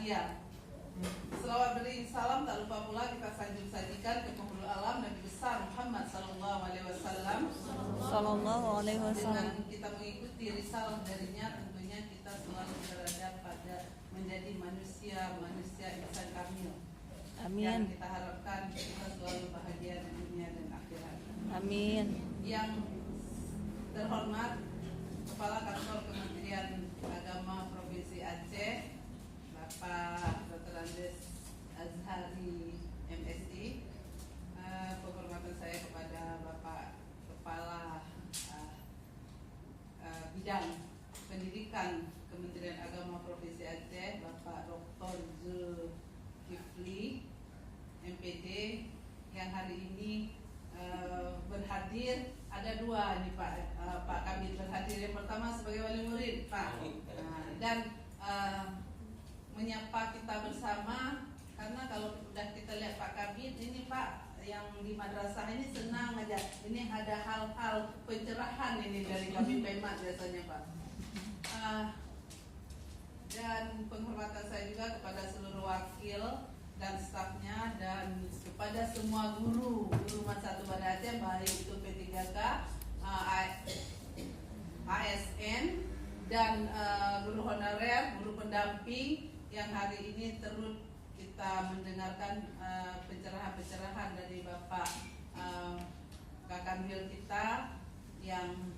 bahagia. Selawat beri salam tak lupa pula kita sajikan ke penghulu alam Nabi besar Muhammad sallallahu alaihi wasallam. Dengan kita mengikuti risalah darinya, tentunya kita selalu berada pada menjadi manusia insan kamil. Amin. Yang kita harapkan kita selalu bahagia di dunia dan akhirat. Amin. Yang terhormat Kepala Kantor Kementerian Agama Provinsi Aceh, Bapak Dr. Andes Azhari MSI, penghormatan saya kepada Bapak Kepala Bidang Pendidikan Kementerian Agama Provinsi Aceh, Bapak Dr. Zulkifli MPD, yang hari ini berhadir. Ada dua nih Pak Kabid berhadir. Yang pertama sebagai wali murid Pak, dan menyapa kita bersama, karena kalau sudah kita lihat Pak Kabid ini Pak yang di madrasah ini senang aja. Ini ada hal-hal pencerahan ini dari kami Pemat biasanya Pak. Dan penghormatan saya juga kepada seluruh wakil dan stafnya, dan kepada semua guru Mat 1 Banda Aceh, baik itu P3K, ASN, dan guru honorer, guru pendamping yang hari ini turut kita mendengarkan pencerahan-pencerahan dari Bapak Kakanwil kita yang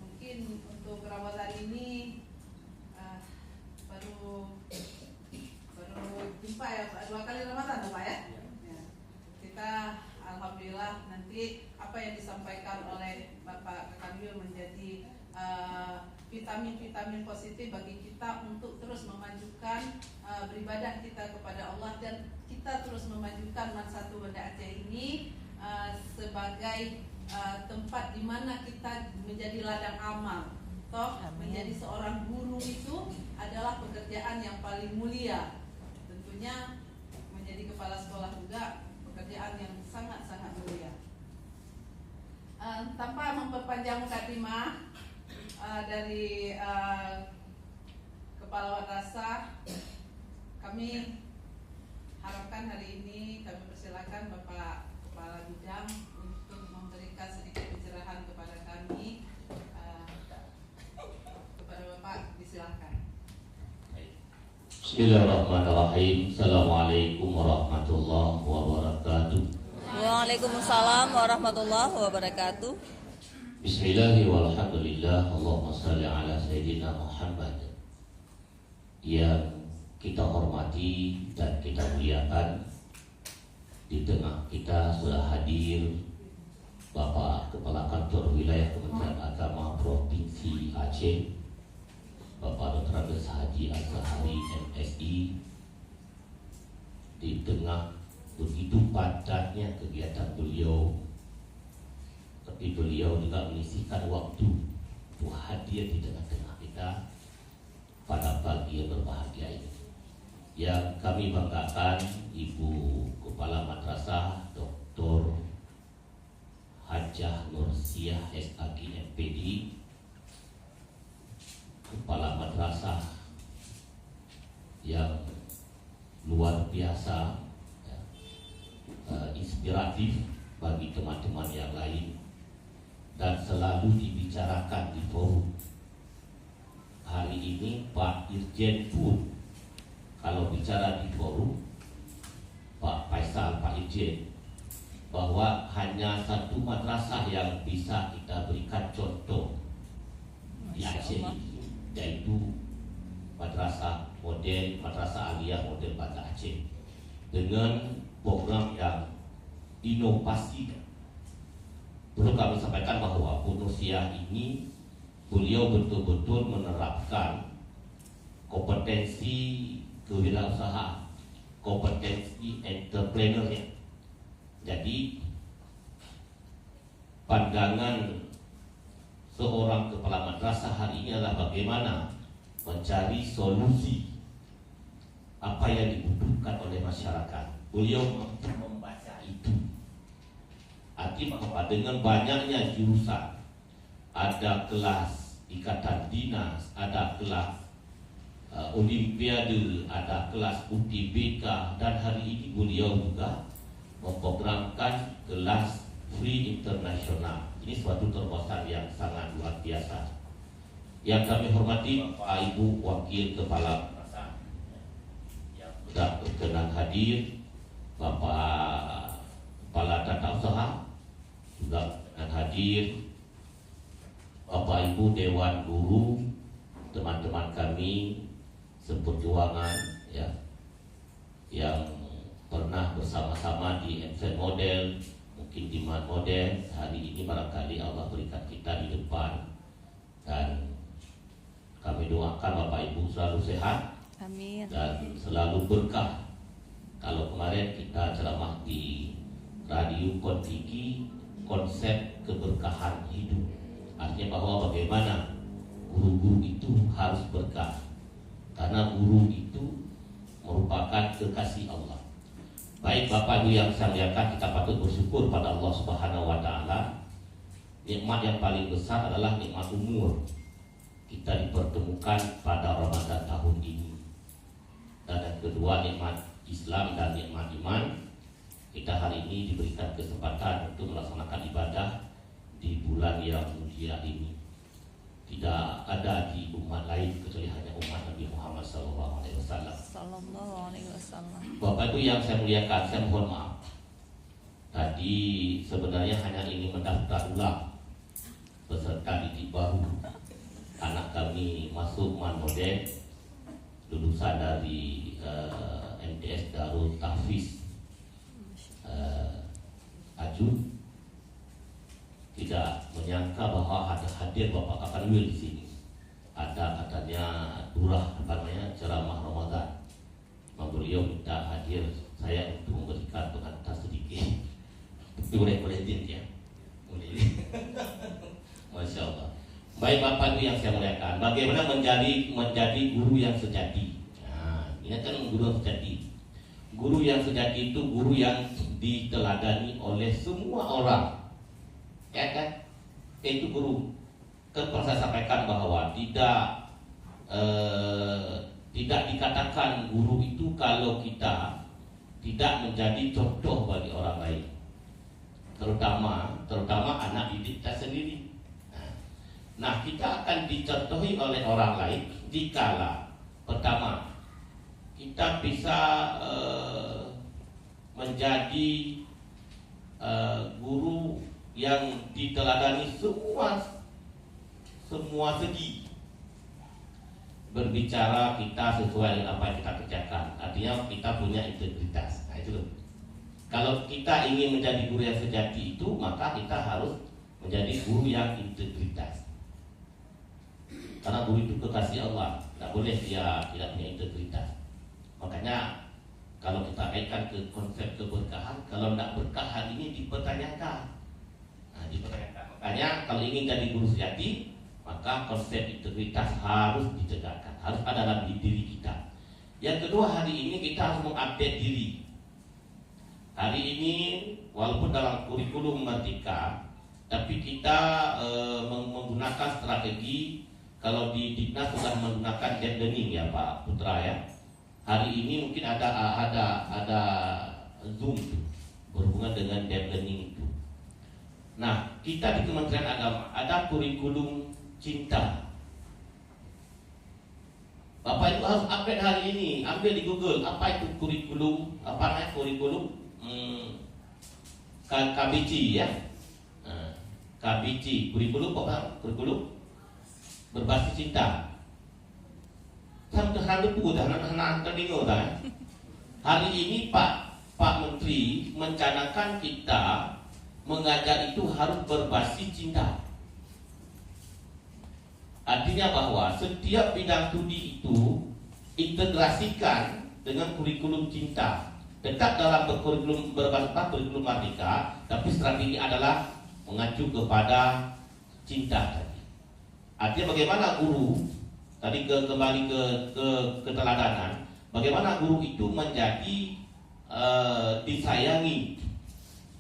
mungkin untuk Ramadan ini baru jumpa ya Pak, 2 kali Ramadan Pak ya? Ya. Kita alhamdulillah nanti apa yang disampaikan oleh Bapak Kakanwil menjadi vitamin-vitamin positif bagi kita untuk terus memajukan beribadah kita kepada Allah, dan kita terus memajukan Mat 1 Banda Aceh ini sebagai tempat di mana kita menjadi ladang amal. Toh menjadi seorang guru itu adalah pekerjaan yang paling mulia. Tentunya menjadi kepala sekolah juga pekerjaan yang sangat-sangat mulia. Tanpa memperpanjang mukadimah dari Kepala Madrasah, kami harapkan hari ini kami persilakan Bapak Kepala Bidang untuk memberikan sedikit pencerahan kepada kami. Kepada Bapak disilahkan. Bismillahirrahmanirrahim. Assalamualaikum warahmatullahi wabarakatuh. Waalaikumsalam warahmatullahi wabarakatuh. Bismillahirrahmanirrahim. Allahumma salli ala Sayyidina Muhammad. Yang kita hormati dan kita muliakan, di tengah kita sudah hadir Bapak Kepala Kantor Wilayah Kementerian Agama Provinsi Aceh, Bapak Dr. Andes Haji Azhari MSI. Di tengah begitu padatnya kegiatan beliau, tapi beliau juga menyisihkan waktu untuk hadir di tengah-tengah kita pada pagi yang berbahagia ini. Yang kami banggakan Ibu Kepala Madrasah Dr. Hajah Nursiah SAG MPD, Kepala Madrasah yang luar biasa, inspiratif bagi teman-teman yang lain, dan selalu dibicarakan di forum. Hari ini Pak Irjen pun kalau bicara di forum, Pak Faisal, Pak Irjen, bahwa hanya satu madrasah yang bisa kita berikan contoh di Aceh, yaitu madrasah Aliyah model Banda Aceh, dengan program yang inovasi. Perlu kami sampaikan bahwa Bu Nursiah ini beliau betul-betul menerapkan kompetensi kewirausahaan, kompetensi entrepreneurnya. Jadi pandangan seorang kepala madrasah hari ini adalah bagaimana mencari solusi apa yang dibutuhkan oleh masyarakat. Beliau mampu membaca itu. Artinya apa? Dengan banyaknya jurusan, ada kelas ikatan dinas, ada kelas Olimpiade, ada kelas UTBK, dan hari ini beliau juga memprogramkan kelas free internasional. Ini suatu terobosan yang sangat luar biasa. Yang kami hormati Bapak Ibu Wakil Kepala yang sudah berkenan hadir, Bapak Kepala Tata Usaha juga berkenan hadir, Bapak Ibu Dewan Guru, teman-teman kami seperjuangan ya, yang pernah bersama-sama di Advent Model, mungkin di Man Model. Hari ini barangkali Allah berikan kita di depan, dan kami doakan Bapak Ibu selalu sehat. Amin. Dan selalu berkah. Kalau kemarin kita ceramah di Radio Kontiki, konsep keberkahan hidup, artinya bahwa bagaimana guru-guru itu harus berkah, karena guru itu merupakan kekasih Allah. Baik Bapak Ibu yang saya muliakan, kita patut bersyukur pada Allah Subhanahu wa taala. Nikmat yang paling besar adalah nikmat umur. Kita dipertemukan pada Ramadan tahun ini. Dan yang kedua, nikmat Islam dan nikmat iman. Kita hari ini diberikan kesempatan untuk melaksanakan ibadah di bulan yang mulia ini. Tidak ada di umat lain kecuali hanya umat Nabi Muhammad SAW. Sallallahu alaihi wasallam. Bapak Ibu yang saya muliakan, saya mohon maaf. Tadi sebenarnya hanya ingin mendaftar ulang peserta didik baru. Anak kami masuk Man Model, lulusan dari MTS Darul Tahfiz Ajun. Tidak menyangka bahwa ada hadir Bapak Kakanwil di sini. Ada katanya durah ceramah Ramadan. Beliau minta hadir saya untuk memberikan pengantar sedikit. Boleh ya. Boleh. Masya Allah. Baik Bapak Ibu yang saya muliakan, bagaimana menjadi guru yang sejati? Nah, ini kan guru yang sejati. Guru yang sejati itu guru yang diteladani oleh semua orang. Ya kan? Itu guru. Kan pernah saya sampaikan bahwa tidak dikatakan guru itu kalau kita tidak menjadi contoh bagi orang lain, terutama anak didik kita sendiri. Nah, kita akan dicontohi oleh orang lain dikala pertama kita bisa menjadi guru yang diteladani semua segi. Berbicara kita sesuai dengan apa yang kita kerjakan, artinya kita punya integritas. Nah, itu loh. Kalau kita ingin menjadi guru yang sejati itu, maka kita harus menjadi guru yang integritas. Karena guru itu kekasih Allah, tidak boleh dia tidak punya integritas. Makanya kalau kita kaitkan ke konsep keberkahan, kalau tidak berkah hari ini dipertanyakan. Nah, dipertanyakan. Makanya kalau ingin jadi guru sejati, maka konsep integritas harus ditegakkan, harus ada dalam diri kita. Yang kedua, hari ini kita harus mengupdate diri. Hari ini walaupun dalam kurikulum Merdeka, tapi kita menggunakan strategi. Kalau di Diknas sudah menggunakan deep learning ya Pak Putra ya. Hari ini mungkin ada Zoom berhubungan dengan deep learning itu. Nah, kita di Kementerian Agama ada kurikulum cinta. Bapak Ibu harus update hari ini, ambil di Google apa itu kurikulum, kurikulum KBC ya. KBC, kurikulum apa? Kurikulum berbasis cinta. Hari ini Pak Menteri mencanangkan kita mengajar itu harus berbasis cinta. Artinya bahwa setiap bidang studi itu integrasikan dengan kurikulum cinta. Tetap dalam kurikulum berbasis kurikulum Merdeka, tapi strategi adalah mengacu kepada cinta tadi. Artinya bagaimana guru tadi kembali ke keteladanan, bagaimana guru itu menjadi disayangi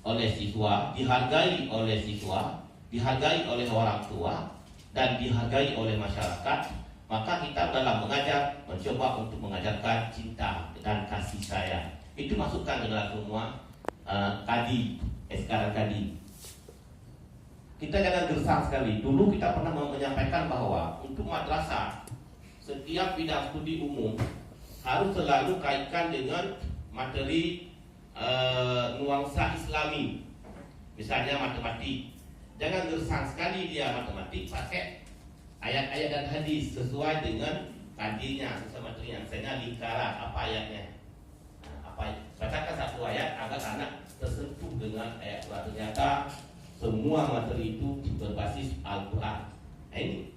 oleh siswa, dihargai oleh siswa, dihargai oleh orang tua, dan dihargai oleh masyarakat, Maka kita dalam mengajar mencoba untuk mengajarkan cinta dan kasih sayang. Itu masukkan ke dalam semua kadi, sekarang kadi. Kita jangan gersang sekali. Dulu kita pernah menyampaikan bahwa untuk madrasah setiap bidang studi umum harus selalu kaitkan dengan materi nuansa Islami. Misalnya matematik. Jangan gersang sekali dia matematik pakai ayat-ayat dan hadis sesuai dengan kadinya, sesuai materinya. Misalnya lingkaran, apa ayatnya? Bacakan satu ayat agar anak tersentuh dengan ayat Quran. Ternyata semua materi itu berbasis Al-Quran. Nah, ini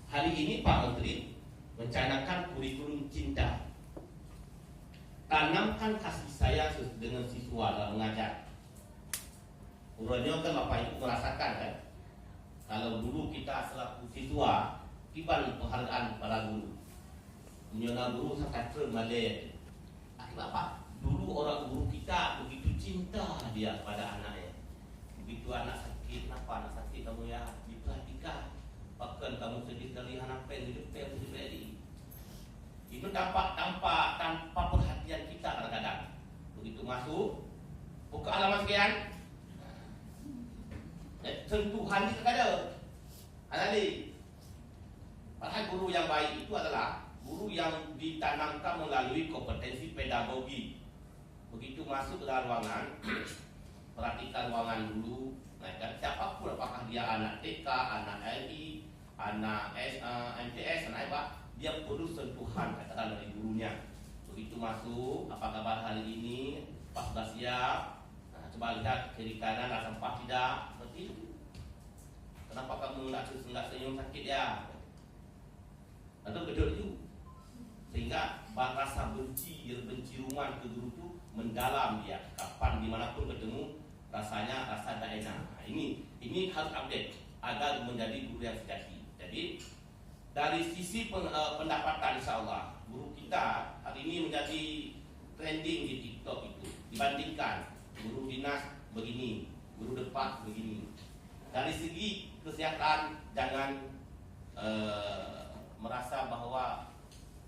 hari ini Pak Menteri mencanangkan kurikulum cinta. Tanamkan kasih sayang dengan siswa dalam mengajar. Urutnya kan Bapak Ibu merasakan kan, kalau dulu kita selaku siswa tiban penghargaan para guru, menyona guru sangat termalai. Kenapa? Dulu orang guru kita begitu cinta dia pada anaknya. Begitu anak sakit, kenapa anak sakit kamu ya diperhatikan. Bahkan kamu sedih sekali anak pen di depan di. Itu tanpa perhatian kita kadang-kadang. Begitu masuk, buka halaman sekian, sentuhan kita ada. Anak-anak, padahal guru yang baik itu adalah guru yang ditanamkan melalui kompetensi pedagogi. Begitu masuk ke dalam ruangan, perhatikan ruangan dulu. Nah, kan siapapun, apakah dia anak TK, anak LI, anak MTS, anak apa, dia perlu sentuhan katakan dari gurunya. Begitu masuk, apa kabar hari ini? Pas sudah siap. Nah, coba lihat kiri kanan ada sampah tidak? Seperti itu. Kenapa kamu nggak senyum sakit ya? Atau gedor itu, sehingga rasa benci ruman ke guru itu mendalam dia. Kapan dimanapun ketemu rasanya rasa tak enak. Nah, ini harus update agar menjadi guru yang sejati. Jadi dari sisi pendapatan, insya Allah guru kita hari ini menjadi trending di TikTok itu. Dibandingkan guru dinas begini, guru depan begini. Dari segi kesehatan jangan merasa bahwa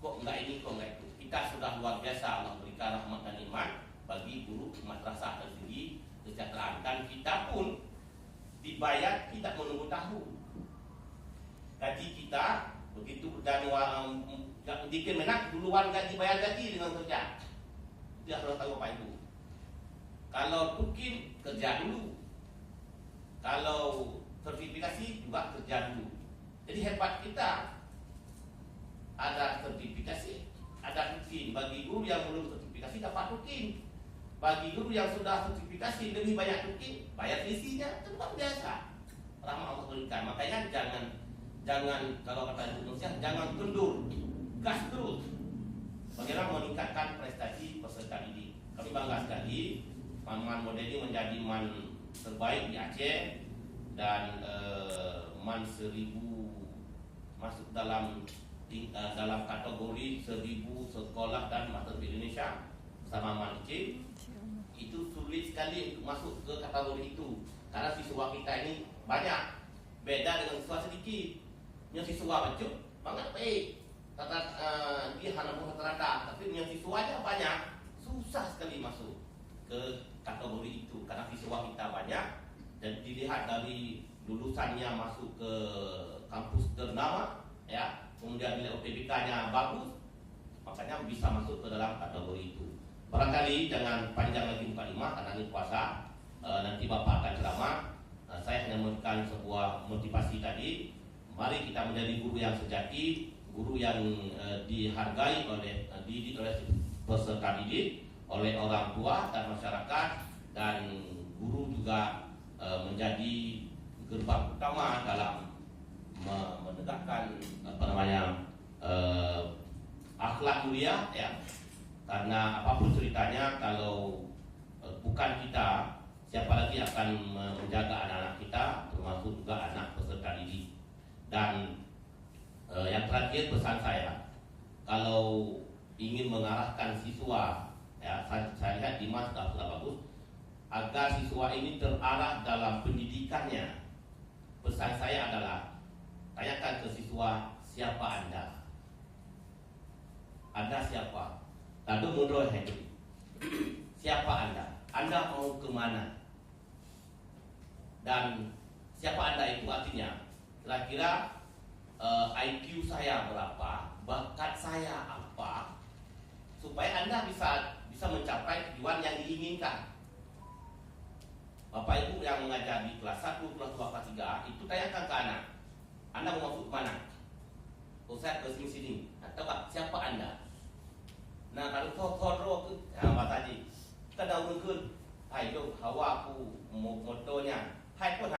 kok enggak ini, kok enggak itu. Kita sudah luar biasa Allah berikan rahmat dan iman bagi guru madrasah dari segi kesejahteraan. Dan kita pun dibayar tidak menunggu tahun. Gaji kita begitu dan di Kemenak duluan gaji bayar gaji dengan kerja. Dia harus tahu Bapak Ibu. Kalau mungkin kerja dulu. Kalau sertifikasi juga kerja dulu. Jadi hebat kita. Ada sertifikasi, ada rutin. Bagi guru yang belum sertifikasi dapat rutin. Bagi guru yang sudah sertifikasi lebih banyak rutin, bayar selisihnya, itu kan biasa. Rahmat Allah berikan. Makanya jangan kalau kata Indonesia, jangan kendur, gas terus. Bagaimana meningkatkan prestasi peserta didik. Kami bangga sekali, Man Model ini menjadi man terbaik di Aceh dan man 1000 masuk dalam kategori 1000 sekolah dan master di Indonesia bersama Mancing. Itu sulit sekali untuk masuk ke kategori itu karena siswa kita ini banyak, beda dengan siswa sedikit. Yang siswa baca banget baik, dia hanya rata-rata, tapi yang siswanya banyak, susah sekali masuk ke kategori itu karena siswa kita banyak. Dan dilihat dari lulusannya masuk ke kampus ternama, ya, kemudian nilai UTBK-nya bagus, makanya bisa masuk ke dalam kategori itu. Barangkali jangan panjang lagi mukadimah karena ini puasa. Nanti Bapak akan ceramah. Saya hanya memberikan sebuah motivasi tadi. Mari kita menjadi guru yang sejati, guru yang dihargai oleh peserta didik, oleh orang tua dan masyarakat, dan guru juga menjadi gerbang utama dalam menegakkan akhlak mulia, ya. Karena apapun ceritanya, kalau bukan kita, siapa lagi akan menjaga anak-anak kita, termasuk juga anak peserta didik. Dan yang terakhir pesan saya, kalau ingin mengarahkan siswa, ya, saya lihat Dimas sudah bagus, agar siswa ini terarah dalam pendidikannya. Pesan saya adalah, tanyakan ke siswa, siapa Anda? Lalu menurut Henry, siapa Anda? Anda mau kemana? Dan siapa Anda itu artinya kira-kira IQ saya berapa, bakat saya apa, supaya Anda bisa mencapai tujuan yang diinginkan. Bapak Ibu yang mengajar di kelas 1, kelas 2, kelas 3 itu tanyakan ke anak, Anda mau masuk kemana?